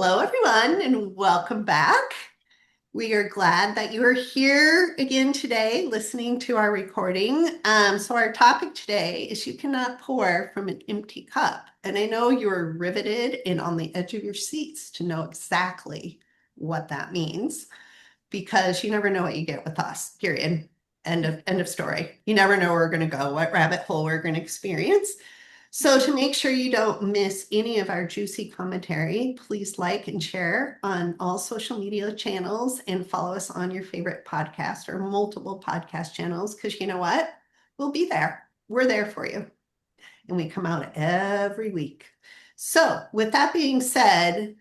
Hello, everyone, and welcome back. We are glad that you are here again today listening to our recording. So, our topic today is you cannot pour from an empty cup. And I know you're riveted and on the edge of your seats to know exactly what that means because you never know what you get with us, period. End of story. You never know where we're going to go, what rabbit hole we're going to experience. So to make sure you don't miss any of our juicy commentary, please like and share on all social media channels and follow us on your favorite podcast or multiple podcast channels because you know what? We'll be there. We're there for you. And we come out every week. So with that being said,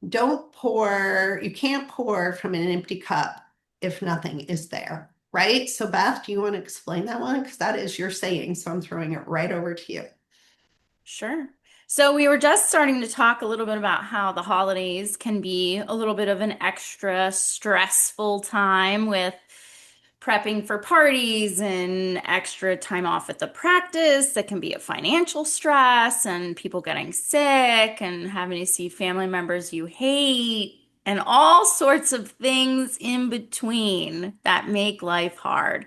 you can't pour from an empty cup if nothing is there, right? So Beth, do you want to explain that one? Because that is your saying. So I'm throwing it right over to you. Sure. So we were just starting to talk a little bit about how the holidays can be a little bit of an extra stressful time with prepping for parties and extra time off at the practice. That can be a financial stress and people getting sick and having to see family members you hate and all sorts of things in between that make life hard.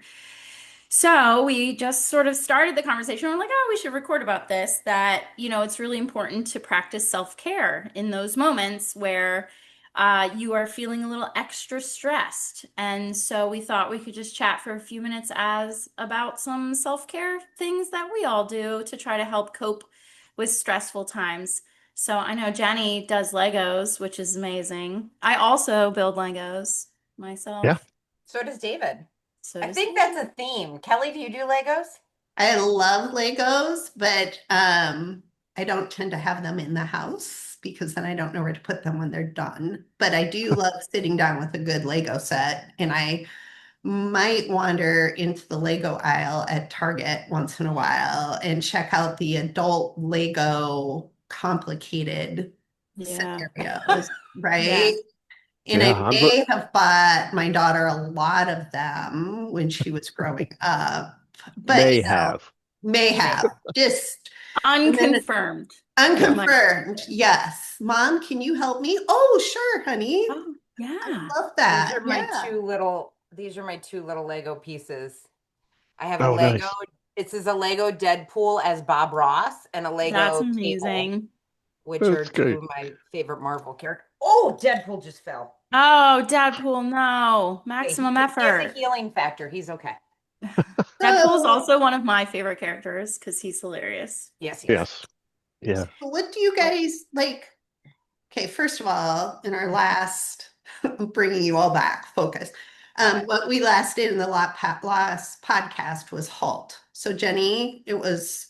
So we just sort of started the conversation. We're like, oh, we should record about this, that, it's really important to practice self-care in those moments where you are feeling a little extra stressed. And so we thought we could just chat for a few minutes as about some self-care things that we all do to try to help cope with stressful times. So I know Jenny does Legos, which is amazing. I also build Legos Yeah. myself. So does David. So I does think David. that's a theme. Kelly, do you do Legos? I love Legos, but I don't tend to have them in the house because then I don't know where to put them when they're done. But I do love sitting down with a good Lego set, and I might wander into the Lego aisle at Target once in a while and check out the adult Lego complicated Yeah. scenarios, right? Yeah. And Yeah. I may have bought my daughter a lot of them when she was growing up, but May have. may Maybe. have just, and then Unconfirmed. Yeah. My unconfirmed. Yes. Mom, can you help me? Oh, sure, honey. oh I yeah. love These that. are my Yeah. two little Lego pieces. I have a Oh, Lego, nice. this is a Lego Deadpool as Bob Ross and a That's Lego Cable, amazing. which are That's two great. of my favorite Marvel characters. Oh, Deadpool just fell. Oh, Deadpool, no. Okay, Maximum he has a effort. healing factor. He's okay. Deadpool is So, also one of my favorite characters because he's hilarious. Yes, he is. Yes. Yeah. what do you So, guys like? Okay, first of all, in our last, bringing you all back, focus. okay. What we last did in the last podcast was halt. So, Jenny, it was,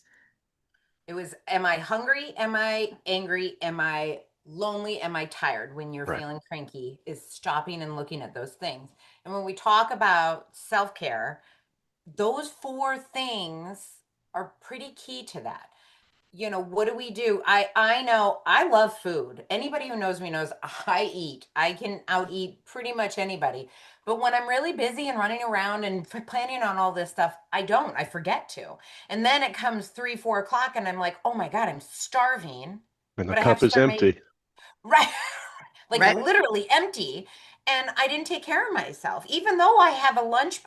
It was, am I hungry? Am I angry? Am I lonely? Am I tired? When you're Right. feeling cranky, is stopping and looking at those things. And when we talk about self care, those four things are pretty key to that. What do we do? I know I love food. Anybody who knows me knows I eat. I can out eat pretty much anybody. But when I'm really busy and running around and planning on all this stuff, I don't. I forget to. And then it comes 3, 4 o'clock, and I'm like, oh my God, I'm starving. And the But I have cup to is start making empty. right, like right? literally empty. And I didn't take care of myself, even though I have a lunch.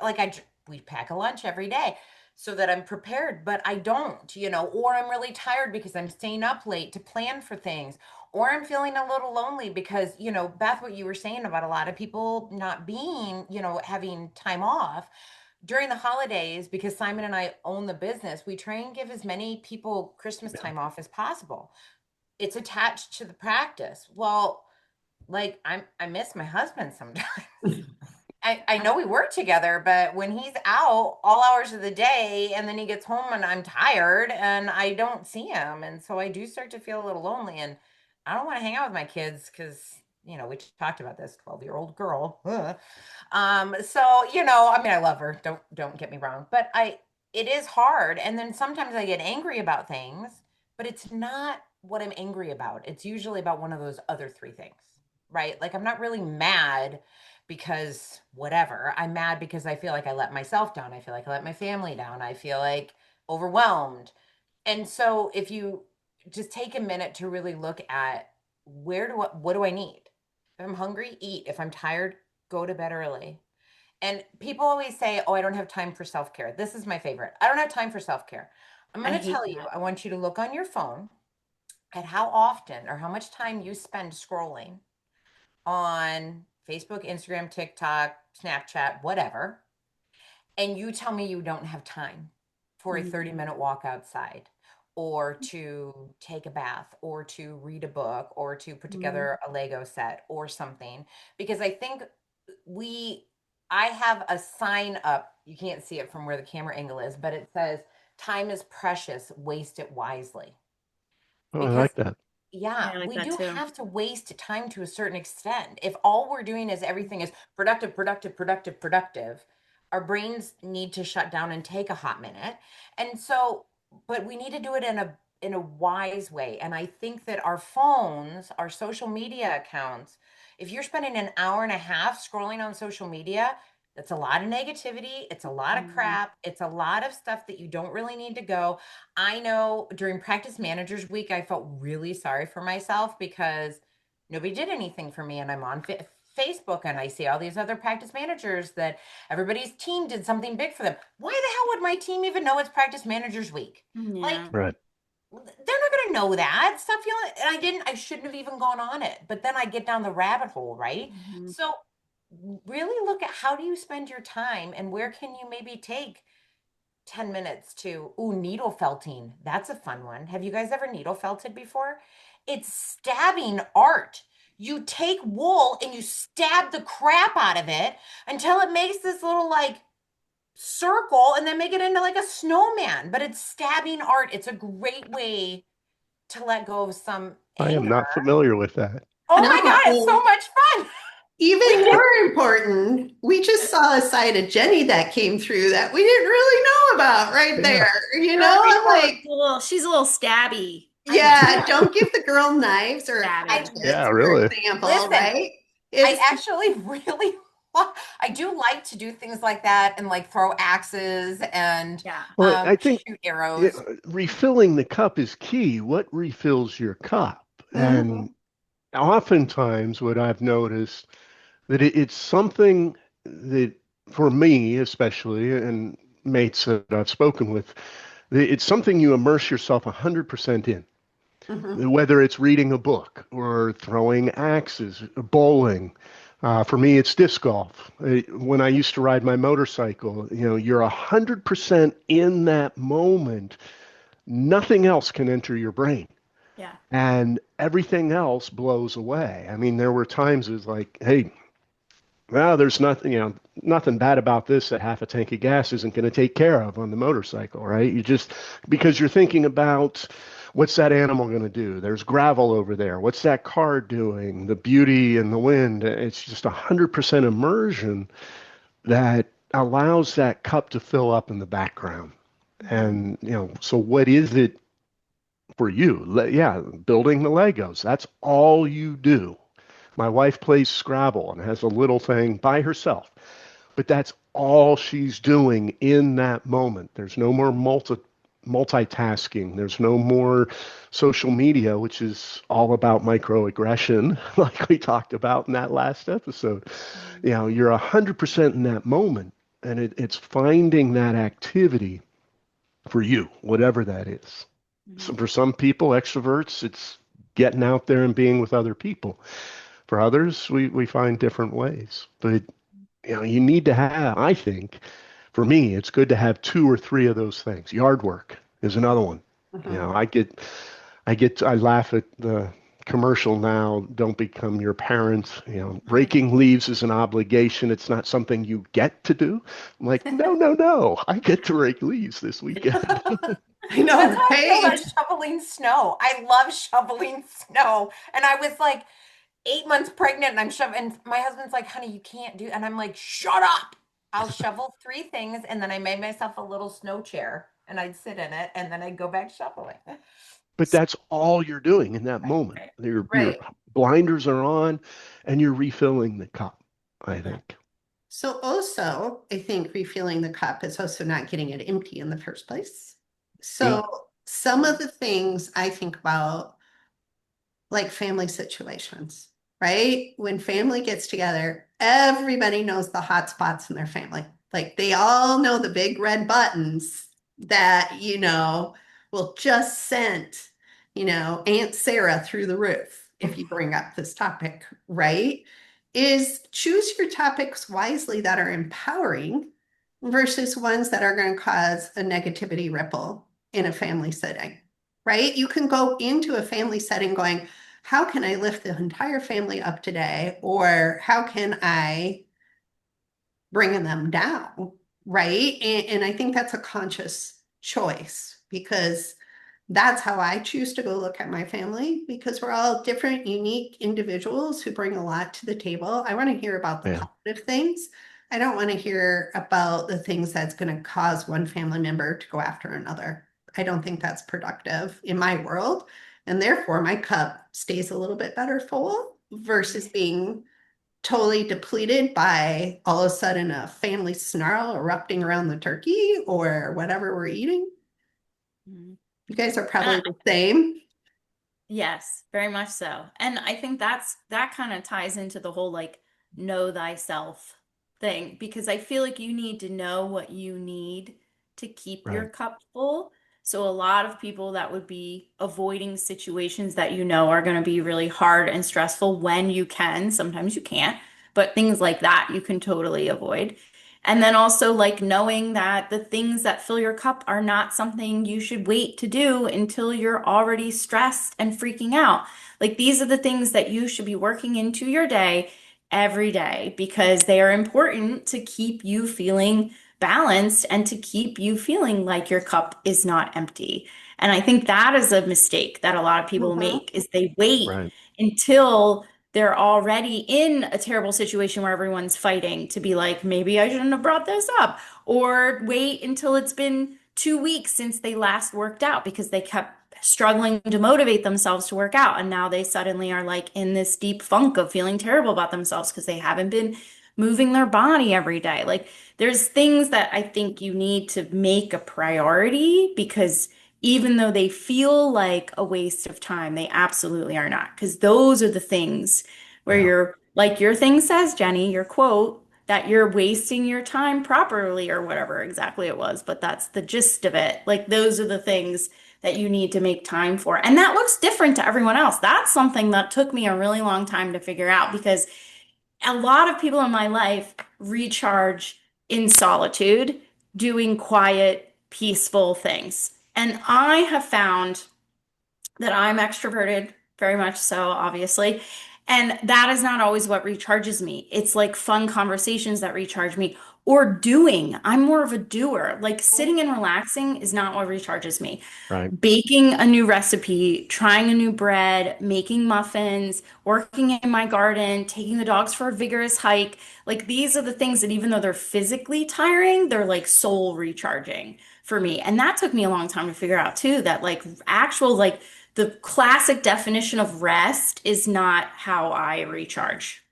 We pack a lunch every day so that I'm prepared, but I don't, or I'm really tired because I'm staying up late to plan for things, or I'm feeling a little lonely because, Beth, what you were saying about a lot of people not being, having time off during the holidays, because Simon and I own the business, we try and give as many people Christmas Yeah. time off as possible. It's attached to the practice. Well, like I miss my husband sometimes. I know we work together, but when he's out all hours of the day and then he gets home and I'm tired and I don't see him. And so I do start to feel a little lonely, and I don't want to hang out with my kids because, we talked about this 12-year-old girl. Ugh. So, I mean, I love her. Don't get me wrong, but it is hard. And then sometimes I get angry about things, but it's not what I'm angry about. It's usually about one of those other three things, right? Like I'm not really mad because whatever. I'm mad because I feel like I let myself down. I feel like I let my family down. I feel like overwhelmed. And so if you just take a minute to really look at what do I need? If I'm hungry, eat. If I'm tired, go to bed early. And people always say, "Oh, I don't have time for self-care." This is my favorite. I don't have time for self-care. I'm I going to hate tell you, that. I want you to look on your phone at how often or how much time you spend scrolling on Facebook, Instagram, TikTok, Snapchat, whatever, and you tell me you don't have time for a Mhm. 30-minute walk outside or to take a bath or to read a book or to put Mhm. together a Lego set or something. Because I think we, I have a sign up, you can't see it from where the camera angle is, but it says, "Time is precious, waste it wisely." Oh, I Because like that. yeah, Yeah, I like we that do too. have to waste time to a certain extent. If all we're doing is everything is productive, productive, productive, productive, our brains need to shut down and take a hot minute. And so, but we need to do it in a wise way. And I think that our phones, our social media accounts, if you're spending an hour and a half scrolling on social media, that's a lot of negativity. It's a lot of Mhm. crap. It's a lot of stuff that you don't really need to go. I know during practice managers week, I felt really sorry for myself because nobody did anything for me. And I'm on Facebook and I see all these other practice managers that everybody's team did something big for them. Why the hell would my team even know it's practice managers week? Like, Yeah. Right. they're not going to know that stuff. You know, and I shouldn't have even gone on it. But then I get down the rabbit hole, right? Mhm. So, really look at how do you spend your time and where can you maybe take 10 minutes to, ooh, needle felting. That's a fun one. Have you guys ever needle felted before? It's stabbing art. You take wool and you stab the crap out of it until it makes this little like circle and then make it into like a snowman. But it's stabbing art. It's a great way to let go of some I am anger. not familiar with that. Oh my No, God, it's so much fun. We even can, more important, we just saw a side of Jenny that came through that we didn't really know about right Yeah. there. You know, right? I'm like, She's a little stabby. I yeah, do. don't give the girl knives or I Stabby. Yeah, hatchets, for really. example, listen. right? I It's actually really I do like to do things like that and like throw axes and Yeah. Well, I think shoot it, arrows. refilling the cup is key. What refills your cup? mhm, And oftentimes, what I've noticed that it's something that, for me especially, and mates that I've spoken with, it's something you immerse yourself 100% in. mhm, Whether it's reading a book or throwing axes, bowling. For me, it's disc golf. When I used to ride my motorcycle, you're 100% in that moment. Nothing else can enter your brain, Yeah. and everything else blows away. I mean, there were times it's like, hey, well, there's nothing, nothing bad about this that half a tank of gas isn't going to take care of on the motorcycle, right? You just, because you're thinking about what's that animal going to do? There's gravel over there. What's that car doing? The beauty and the wind. It's just 100% immersion that allows that cup to fill up in the background. Mhm. And, so what is it for you? Yeah, building the Legos. That's all you do. My wife plays Scrabble and has a little thing by herself, but that's all she's doing in that moment. There's no more multitasking. There's no more social media, which is all about microaggression, like we talked about in that last episode. Mhm. You're 100% in that moment, and it's finding that activity for you, whatever that is. So Mhm. for some people, extroverts, it's getting out there and being with other people. For others, we find different ways. But you need to have, I think, for me, it's good to have two or three of those things. Yard work is another one. mhm. I laugh at the commercial now, don't become your parents. Raking leaves is an obligation. It's not something you get to do. I'm like, no, no, no. I get to rake leaves this weekend. I That's know, how I feel right? about shoveling snow. I love shoveling snow. And I was like 8 months pregnant and I'm shoveling. And my husband's like, honey, you can't do. And I'm like, shut up. I'll shovel three things. And then I made myself a little snow chair and I'd sit in it and then I'd go back shoveling. But that's all you're doing in that moment. Right. Your Right. blinders are on and you're refilling the cup, I Yeah. think. So also, I think refilling the cup is also not getting it empty in the first place. Bingo. So some of the things I think about like family situations, right? When family gets together, everybody knows the hot spots in their family. Like they all know the big red buttons that, will just send, Aunt Sarah through the roof if you bring up this topic, right? Is choose your topics wisely that are empowering versus ones that are going to cause a negativity ripple in a family setting, right? You can go into a family setting going, how can I lift the entire family up today? Or how can I bring them down? Right. And I think that's a conscious choice because that's how I choose to go look at my family because we're all different, unique individuals who bring a lot to the table. I want to hear about the Yeah. positive things. I don't want to hear about the things that's going to cause one family member to go after another. I don't think that's productive in my world. And therefore, my cup stays a little bit better full versus being totally depleted by all of a sudden a family snarl erupting around the turkey or whatever we're eating. Mhm. You guys are And probably the same. yes, very much so. And I think that kind of ties into the whole like know thyself thing because I feel like you need to know what you need to keep your Right. cup full. So a lot of people that would be avoiding situations that you know are going to be really hard and stressful when you can. Sometimes you can't, but things like that you can totally avoid. And then also like knowing that the things that fill your cup are not something you should wait to do until you're already stressed and freaking out. Like these are the things that you should be working into your day every day because they are important to keep you feeling balanced and to keep you feeling like your cup is not empty. And I think that is a mistake that a lot of people Mhm. make is they wait Right. until they're already in a terrible situation where everyone's fighting to be like, maybe I shouldn't have brought this up, or wait until it's been 2 weeks since they last worked out because they kept struggling to motivate themselves to work out. And now they suddenly are like in this deep funk of feeling terrible about themselves because they haven't been moving their body every day. Like, there's things that I think you need to make a priority because even though they feel like a waste of time, they absolutely are not. Because those are the things where Yeah. you're, like your thing says, Jenny, your quote, that you're wasting your time properly or whatever exactly it was. But that's the gist of it. Like, those are the things that you need to make time for. And that looks different to everyone else. That's something that took me a really long time to figure out because a lot of people in my life recharge in solitude, doing quiet, peaceful things. And I have found that I'm extroverted, very much so, obviously. And that is not always what recharges me. It's like fun conversations that recharge me or doing. I'm more of a doer. Like sitting and relaxing is not what recharges me. Right. Baking a new recipe, trying a new bread, making muffins, working in my garden, taking the dogs for a vigorous hike. Like these are the things that even though they're physically tiring, they're like soul recharging for me. And that took me a long time to figure out too, that like actual, like the classic definition of rest is not how I recharge.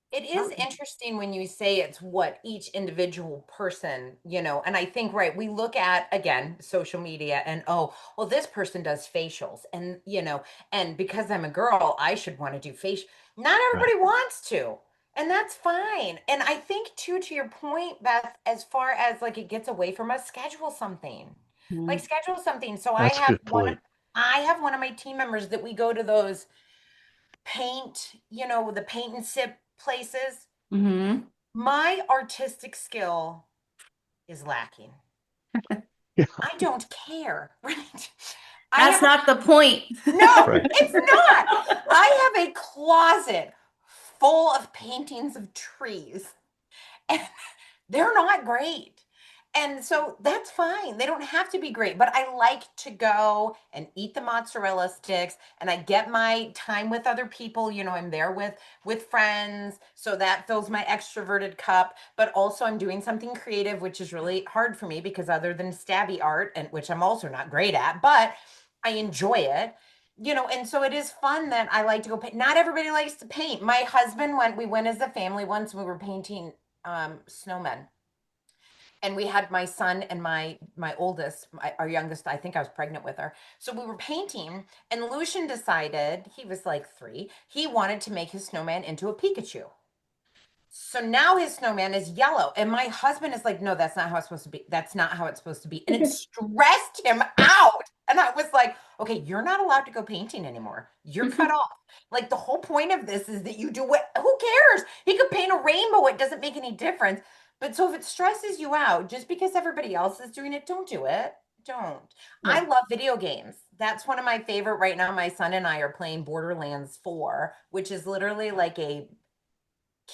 It is interesting when you say it's what each individual person, and I think, right, we look at, again, social media and, oh, well, this person does facials and because I'm a girl, I should want to do facial. Not Right. everybody wants to, and that's fine. And I think too, to your point, Beth, as far as like it gets away from us, schedule something. Like Mhm. schedule something. So That's a good point. I have one of my team members that we go to those paint, the paint and sip places. Mhm. My artistic skill is lacking. Yeah. I don't care, right? I That's have a not the point. no, Right. it's not. I have a closet full of paintings of trees, and they're not great. And so that's fine. They don't have to be great, but I like to go and eat the mozzarella sticks and I get my time with other people, I'm there with friends, so that fills my extroverted cup, but also I'm doing something creative which is really hard for me because other than stabby art and which I'm also not great at, but I enjoy it. And so it is fun that I like to go paint. Not everybody likes to paint. My husband we went as a family once and we were painting snowmen and we had my son and my oldest, our youngest, I think I was pregnant with her. So we were painting, and Lucian decided, he was like 3, he wanted to make his snowman into a Pikachu. So now his snowman is yellow. And my husband is like, no, that's not how it's supposed to be. That's not how it's supposed to be. And it stressed him out. And I was like, okay, you're not allowed to go painting anymore. You're cut off. Like, the whole point of this is that you do what, who cares? He could paint a rainbow. It doesn't make any difference. But so if it stresses you out, just because everybody else is doing it, don't do it. Don't. I love video games. That's one of my favorite right now. My son and I are playing Borderlands 4, which is literally like a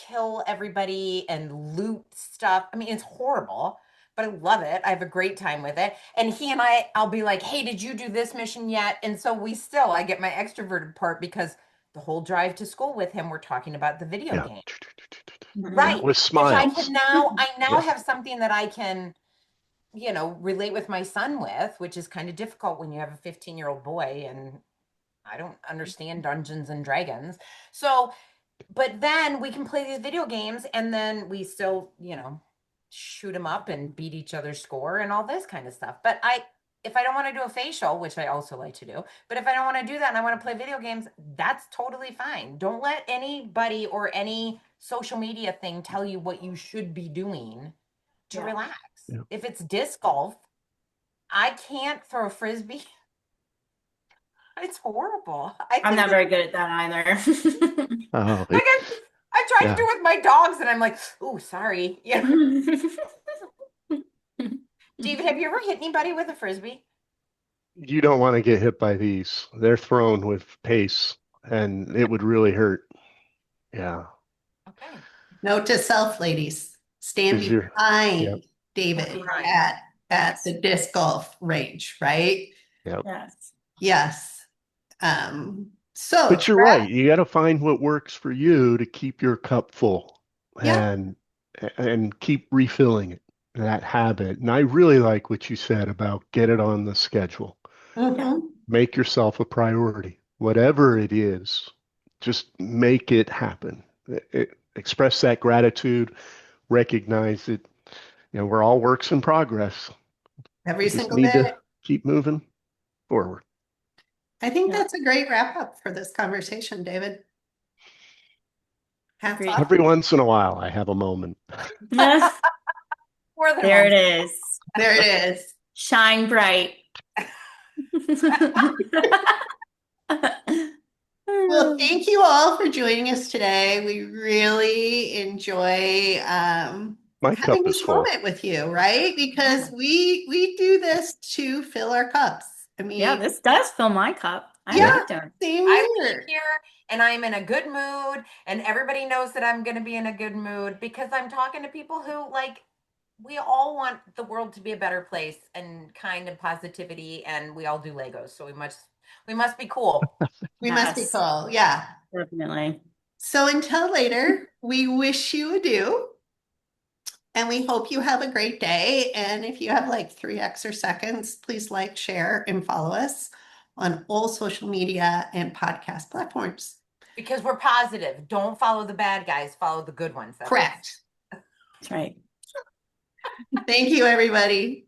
kill everybody and loot stuff. I mean, it's horrible, but I love it. I have a great time with it. And he and I'll be like, hey, did you do this mission yet? And so I get my extroverted part because the whole drive to school with him, we're talking about the video Yeah. game. Mhm. Right. With Which I smiles. can now, Yeah. have something that I can, relate with my son with, which is kind of difficult when you have a 15-year-old boy and I don't understand Dungeons and Dragons. So, but then we can play these video games and then we still, shoot them up and beat each other's score and all this kind of stuff. But if I don't want to do a facial, which I also like to do, but if I don't want to do that and I want to play video games, that's totally fine. Don't let anybody or any social media thing tell you what you should be doing to Yeah. relax. Yeah. If it's disc golf, I can't throw a frisbee. It's horrible. I'm not very good at that either. Oh, Like I tried yeah. to do it with my dogs, and I'm like, oh, sorry. Yeah. David, have you ever hit anybody with a frisbee? You don't want to get hit by these. They're thrown with pace, and it would really hurt. Yeah. Okay. Note to self, ladies, stand Is your behind David Right. at the disc golf range, right? Yes. Yes. So But you're right. You got to find what works for you to keep your cup full Yeah. and keep refilling it, that habit. And I really like what you said about get it on the schedule. Mhm. Make yourself a priority. Whatever it is, just make it happen. Express that gratitude, recognize it. We're all works in progress. Every We just single need day. to keep moving forward. I think Yeah. that's a great wrap up for this conversation, David. Hats Agreed. off. Every once in a while, I have a moment. There More than it once. is. There it is. Shine bright. Well, thank you all for joining us today. We really enjoy My having cup is this full. moment with you, right? Because we do this to fill our cups. I mean, Yeah, this does fill my cup. I Yeah. like doing it. same I here. leave here and I'm in a good mood, and everybody knows that I'm going to be in a good mood because I'm talking to people who, like, we all want the world to be a better place and kind of positivity, and we all do Legos, so we must be cool. We must be Yes. cool. Yeah. Definitely. So until later, we wish you adieu. And we hope you have a great day. And if you have like 3 extra seconds, please like, share, and follow us on all social media and podcast platforms. Because we're positive. Don't follow the bad guys, follow the good ones. That's Correct. That's right. Thank you, everybody.